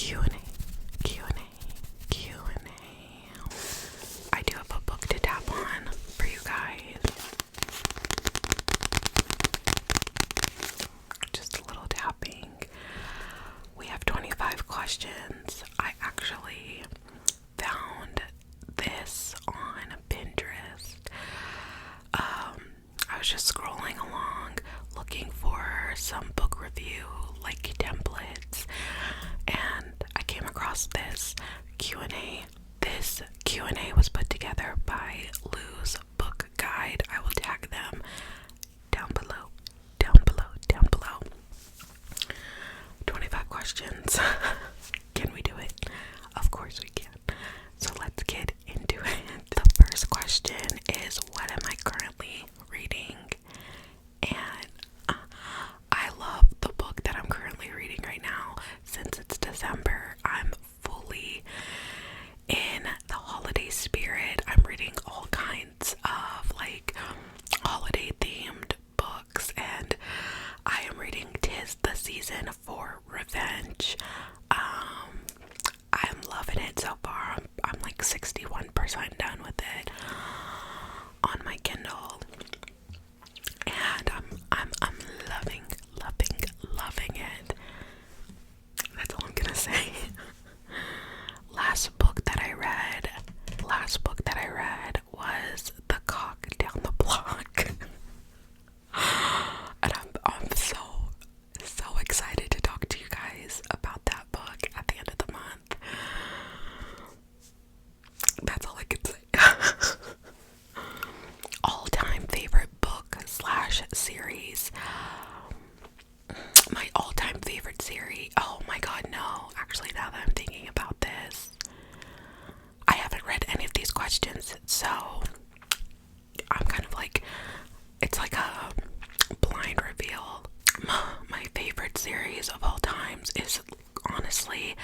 Q&A, Q&A, Q&A. I do have a book to tap on for you guys. Just a little tapping. We have 25 questions. I actually found this on Pinterest. I was just scrolling along looking for some book review like templates, and I came across this Q&A. This Q&A was put together by Lou's Book Guide. I will tag them down below, down below, down below. 25 questions. Can we do it? Of course we can. So let's get into it. The first question is, what am I currently reading? And I love the book that I'm currently reading right now. Since it's December, I'm fully in the holiday spirit. I'm reading all kinds of like holiday themed books, and I am reading 'Tis the Season for Revenge. I'm loving it so far. I'm like 61% done with it on my Kindle, and I'm loving it. That's all I'm gonna say. Last book that I read was The Cock Down the Block. And I'm so excited to talk to you guys about that book at the end of the month. That's all I can say. All-time favorite book / series. My all-time favorite series. Oh my god, no. Actually, now that I'm thinking about this, I haven't read any of these questions, so I'm kind of like, it's like a blind reveal. My favorite series of all times is honestly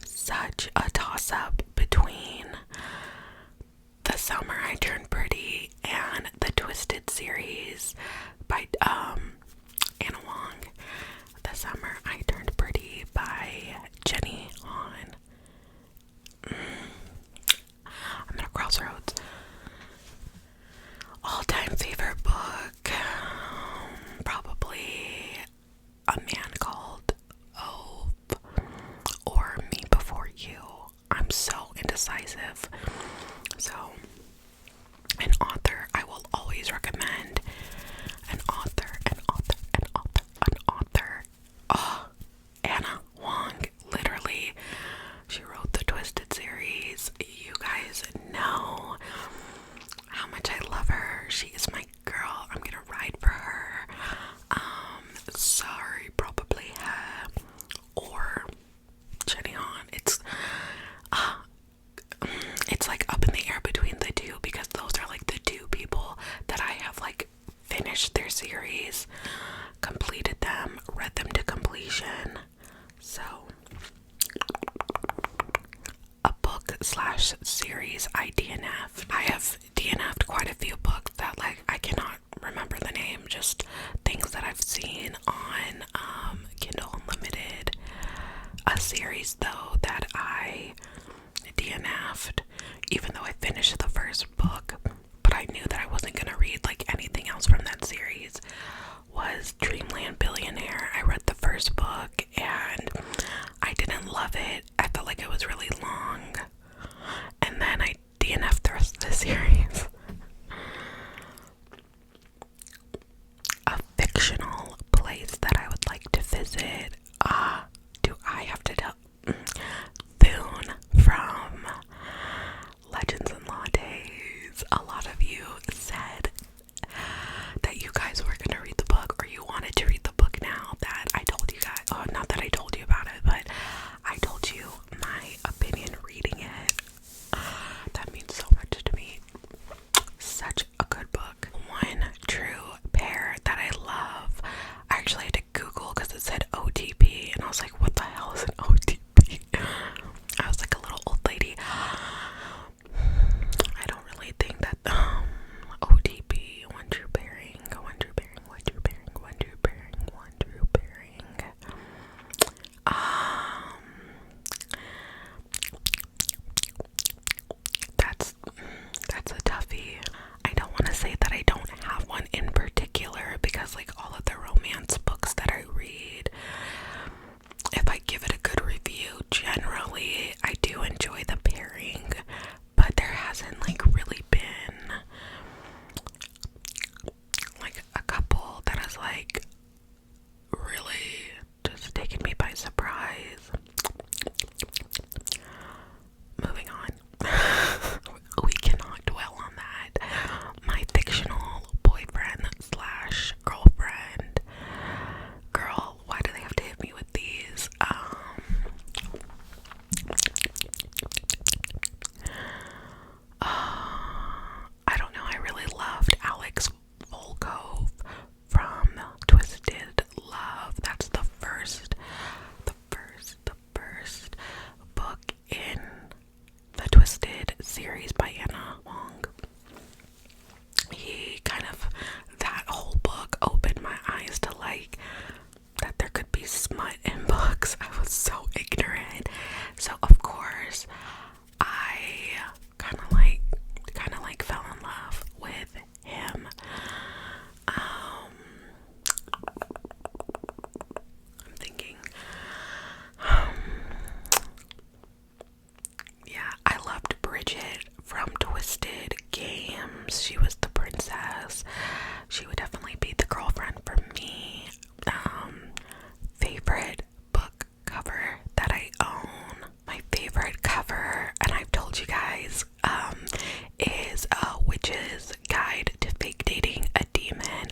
such a toss-up between The Summer I Turned Pretty and the Twisted series by Anna Wong. The Summer I Turned Pretty by Jenny Han. I'm at a crossroads. All-time favorite book, probably A Man Called Ove or Me Before You. I'm so indecisive. So, an author I will always recommend. An author. Oh, Anna Wong. Literally, she wrote the Twisted series. You guys know how much I love her. She is my girl. I'm gonna ride for her. Sorry, probably her or Jenny Han. It's like up in the air between the two, because those are like the two people that I have like finished their series, completed them, read them to completion. So a book / series I DNF'd. I have DNF'd quite a few books that like I cannot remember the name, just things that I've seen on Kindle Unlimited. A series though that I DNF'd, even though I finished the first book, but I knew that I wasn't gonna read like anything else from that series, was Dreamland Billionaire. I read the first book and I didn't love it. I felt like it was really long, and then I DNF'd the rest of the series. A fictional place that I would like to visit. Do I have to tell? Thune from Legends and Lattes. A lot of you said that you guys were gonna read the book, or you wanted to read the book now that I told you guys. Oh generally I do enjoy the pairing, but there hasn't like really been like a couple that has like really just taken me by surprise. Moving on. We cannot dwell on that. My fictional boyfriend slash girlfriend. Girl, why do they have to hit me with these? I don't know. I really loved Alex Volkov from Twisted Love. That's the first book in the Twisted series by Anna Wong. He kind of, that whole book opened my eyes to like that there could be smut in books. I was so ignorant. So of course I kind of like fell in love with him. I'm thinking, yeah, I loved Bridget from Twisted Games. She was the princess. She would definitely be the girlfriend for me. Favorite book cover that I own. My favorite cover, and I've told you guys, is A Witch's Guide to Fake Dating a Demon.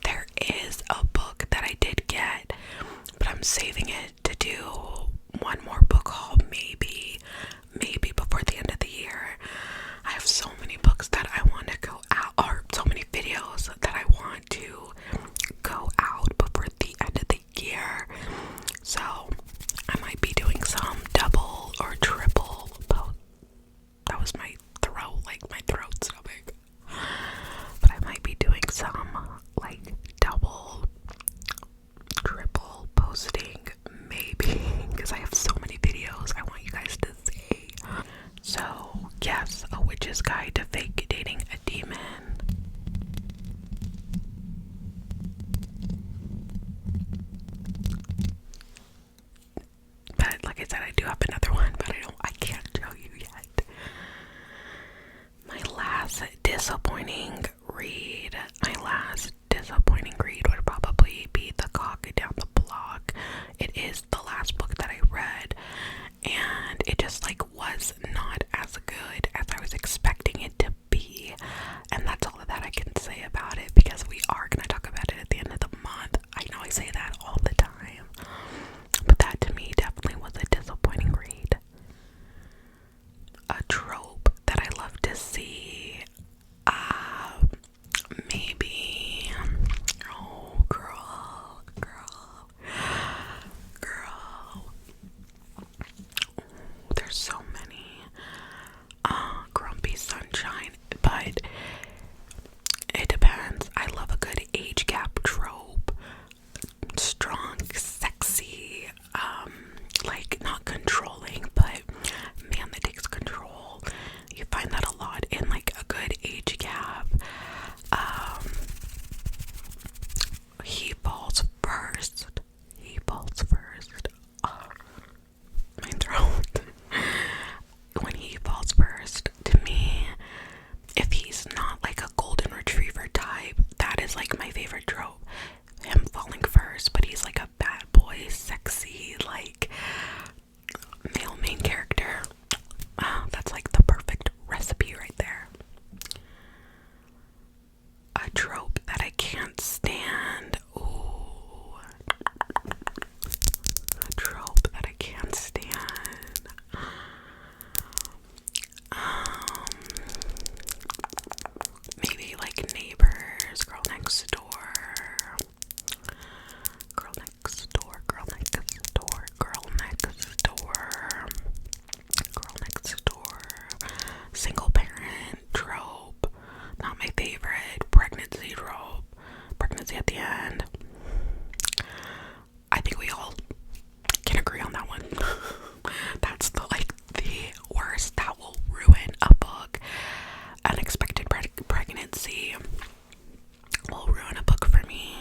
There is a book that I did get, but I'm saving it to do one more book haul, maybe before the end of the year. I have so many books that I want to go out, or so many videos that I want to go out before the end of the year. So I might be doing some double or triple post. That was my throat, like my throat's so big. But I might be doing some like double, triple posting, maybe, because I have so many videos I want you guys to see. So yes, A Witch's Guide to Fake Dating a Demon. But like I said, I do have another one, but I can't tell you yet. My last disappointing read would probably be The Cock Down the Block. It is the last book that I read, and it just like was not as good as I was expecting it to be. And that's all that I can say about it, because we are going to talk about it at the end of the month. I know I say that all the time, but that to me definitely was a disappointing read. A trope that I love to see, maybe, oh girl, there's so many. Grumpy Sunshine, but it depends. I love a good age gap trope. Strong, sexy, like not controlling, but man that takes control. You find that a lot in like a good age gap. He falls first. Oh, my throat. When he falls first, to me, if he's not like a golden retriever type, that is like my favorite trope. Him falling first, but he's like a bad boy, sexy, like male main character. That's like the perfect recipe right there. A trope that I can't stand. Ooh. A trope that I can't stand. Maybe like Neighbors, Girl Next Door. Single parent trope. Not my favorite. Pregnancy trope. Pregnancy at the end. I think we all can agree on that one. That's the worst. That will ruin a book. Unexpected pregnancy will ruin a book for me.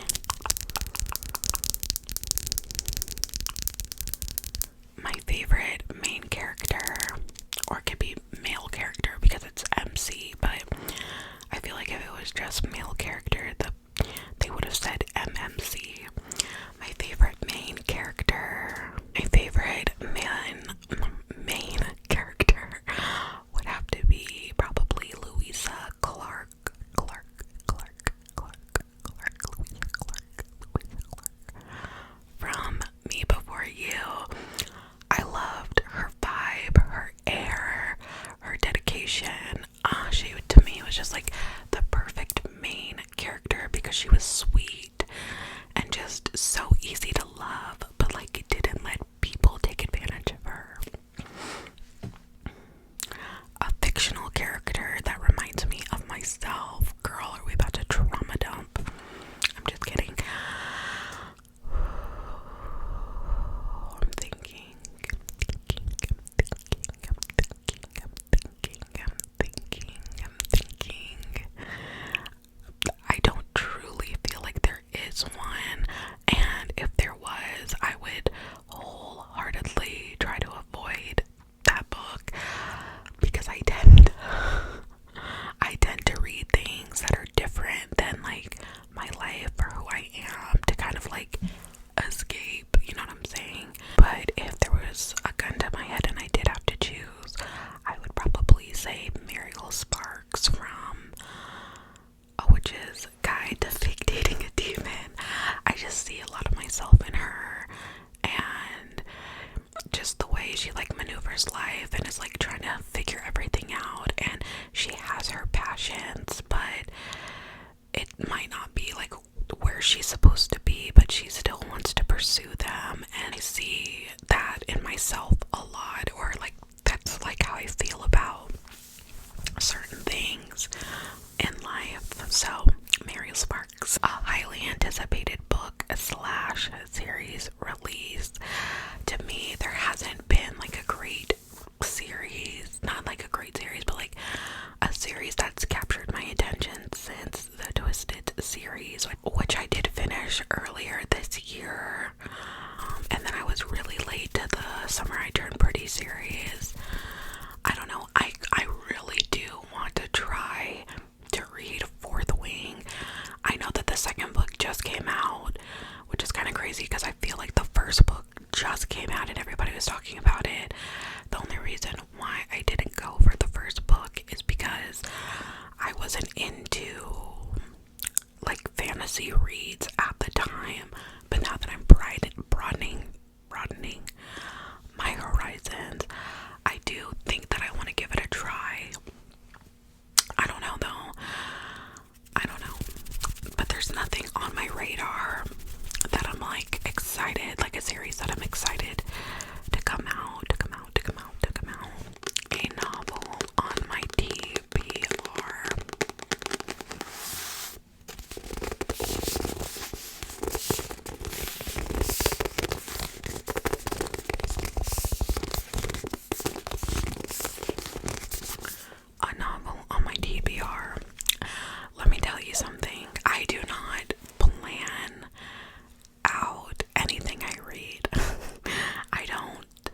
My favorite or it could be male character because it's MC, but I feel like if it was just male character, they would have said MMC. My favorite main character, my favorite main character would have to be probably Louisa Clark, Louisa Clark from Me Before You. I loved her vibe, her air, her dedication. She, to me, was just like the perfect main character because she was sweet and just so easy to love, but like it didn't let people take advantage of her. A fictional character that reminds me of myself. Girl, are we about to trauma dump? I'm just kidding. I'm thinking. I don't truly feel like there is one, and if there was, I would wholeheartedly try to avoid that book because I tend to read things that are different than like my life or who I am to kind of like escape, you know what I'm saying? But if there was a gun to my head and I did have to choose, I would probably say Muriel Sparks from A Witch's Guide to Fake Dating a Demon. I just see a lot of myself in her, and just the way she like maneuvers life and is like trying to figure everything out, and she has her passions, but it might not be like where she's supposed to be, but she still wants to pursue them. And I see that in myself a lot, or like that's like how I feel about certain things in life. So Muriel Sparks, a highly anticipated book slash series release. To me, there hasn't been like a great series, not like a great series, but like a series that's captured my attention since the Twisted series, which I did finish earlier this year. And then I was really late to the Summer I Turned Pretty series. I don't know, I really do want to try to read Fourth Wing. I know that the second book just came out, which is kind of crazy because I feel like the first book just came out and everybody was talking about it. The only reason why I didn't go for the first book is because I wasn't into like fantasy reads at the time, but now that I'm broadening my horizons, I do think that I want to give it a try. I don't know though. I don't know. But there's nothing on my radar that I'm like excited, like a series that I'm excited to come out. A novel on my TBR. A novel on my TBR. Let me tell you something. I do not plan out anything I read. I don't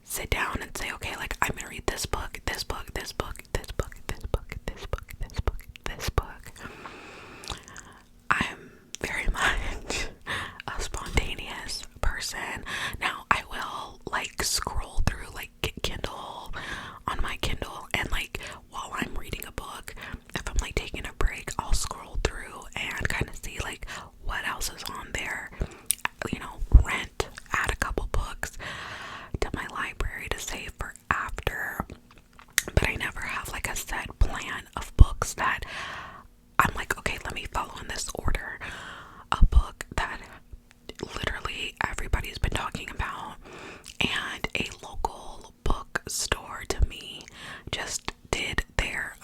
sit down and say, okay, like I'm gonna read this book, this book, this book, this book, this book, this book, this book, this book. I'm very much a spontaneous person. Now I will like scroll through like Kindle on my Kindle, and like while I'm reading a book, if I'm like taking a break, I'll scroll through and kind of see like what else is on there, you know, add a couple books to my library to save for after. But I never have like a set plan of books that I'm like, okay, let me follow in this order. A book that literally everybody's been talking about, and a local bookstore to me just did their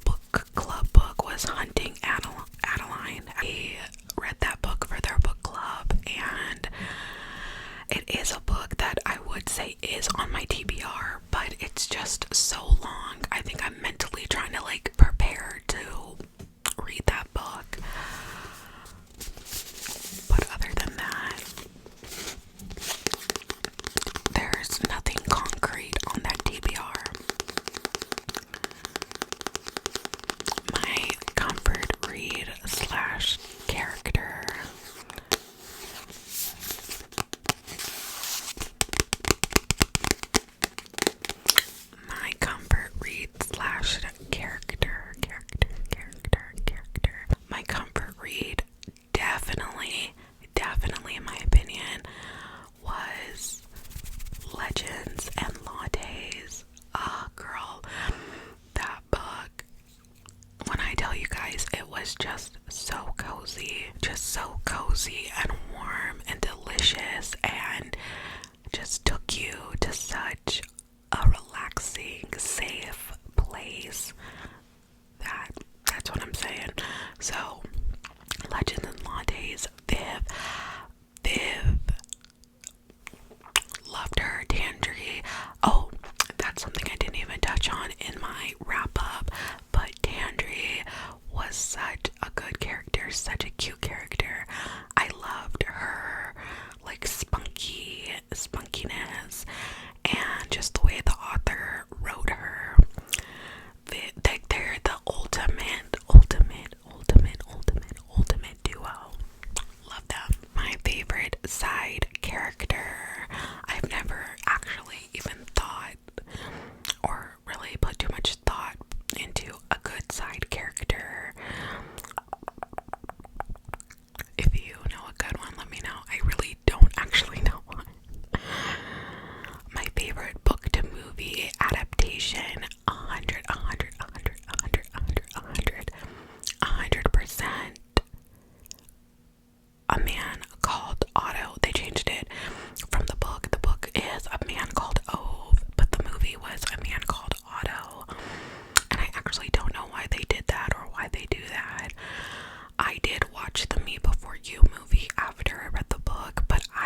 book club book was Hunting Adeline. I read that book for their book club, and it is a book that I would say is on my TBR, but it's just so long. I think I'm mentally trying to like prepare to read that book. But other than that, there's nothing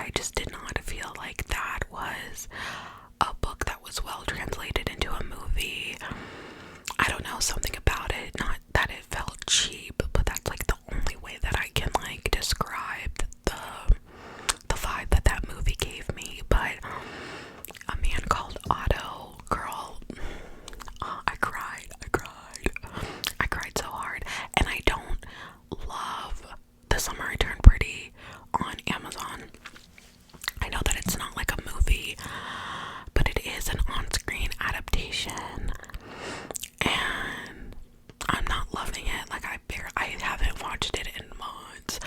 I just did not feel like that was a book that was well translated into a movie. I don't know, something about it, not that it felt cheap, but that's like the only way that I can like describe the vibe that that movie gave me. But A Man Called Otto, girl, I cried so hard. And I don't love The Summer I Turned Pretty on Amazon. I know that it's not like a movie, but it is an on-screen adaptation, and I'm not loving it. Like I haven't watched it in months,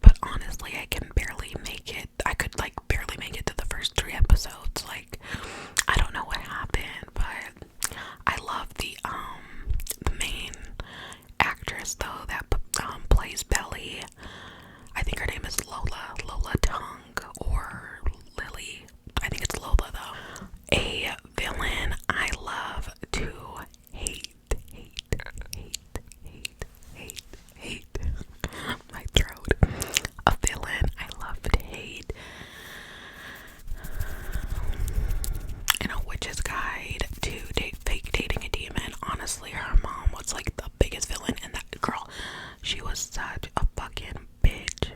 but honestly, I can barely make it. I could like barely make it to the first 3 episodes. Like, I don't know what happened, but I love the main actress though that plays Belly. I think her name is Lola Tongue, or Lily. I think it's Lola though. A villain I love to hate. My throat. A villain I love to hate. In A Witch's Guide to Fake Dating a Demon, honestly, her mom was like the biggest villain, and that girl, she was such a fucking bitch.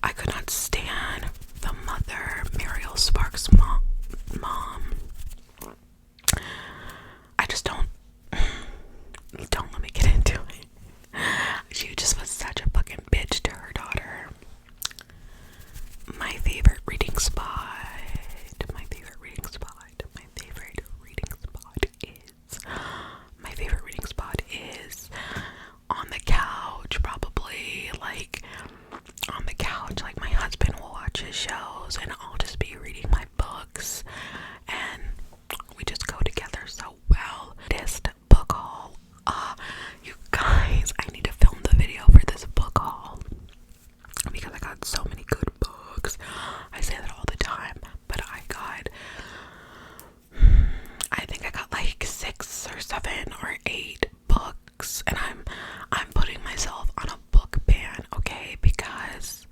I could not stand the mother, Muriel Sparks' mom. I just don't let me get into it. She just was such a fucking bitch to her daughter. My favorite reading spot is on the couch, probably like on the couch. Like, my husband will watch his shows and I'll just be reading my books, and we just go together so well. This book haul, you guys, I need to film the video for this book haul because I got so many good books. I say that all the time, but I think I got like 6 or 7 or 8 books, and I'm putting myself on a book ban, okay? Because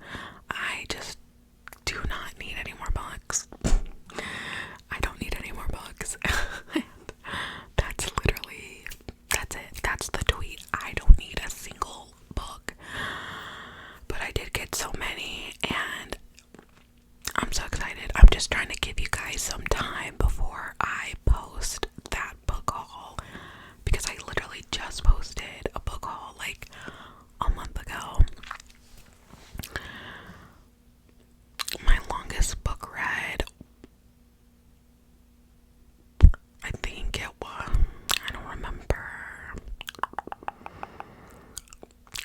I just do not need any more books. I don't need any more books. And that's it. That's the tweet. I don't need a single book. But I did get so many, and I'm so excited. I'm just trying to give you guys some time before I post that book haul, because I literally just posted a book haul like a month ago. My longest book read, I think it was, I don't remember.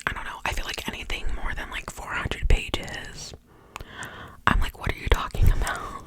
I don't know. I feel like anything more than like 400 pages, I'm like, what are you talking about?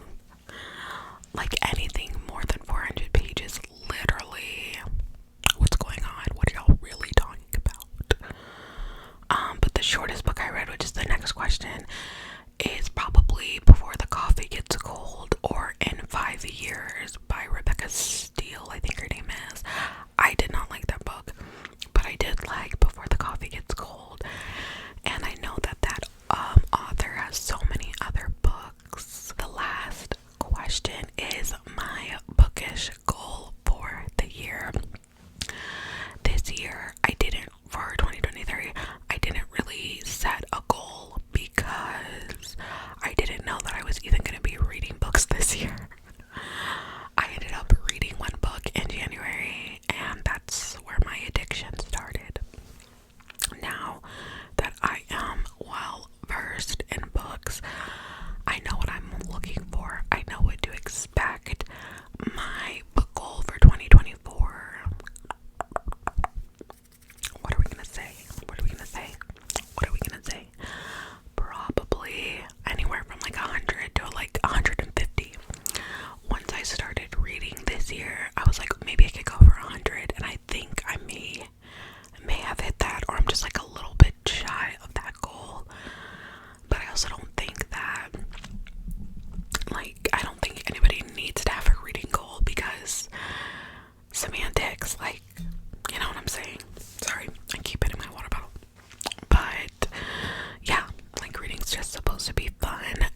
is supposed to be fun,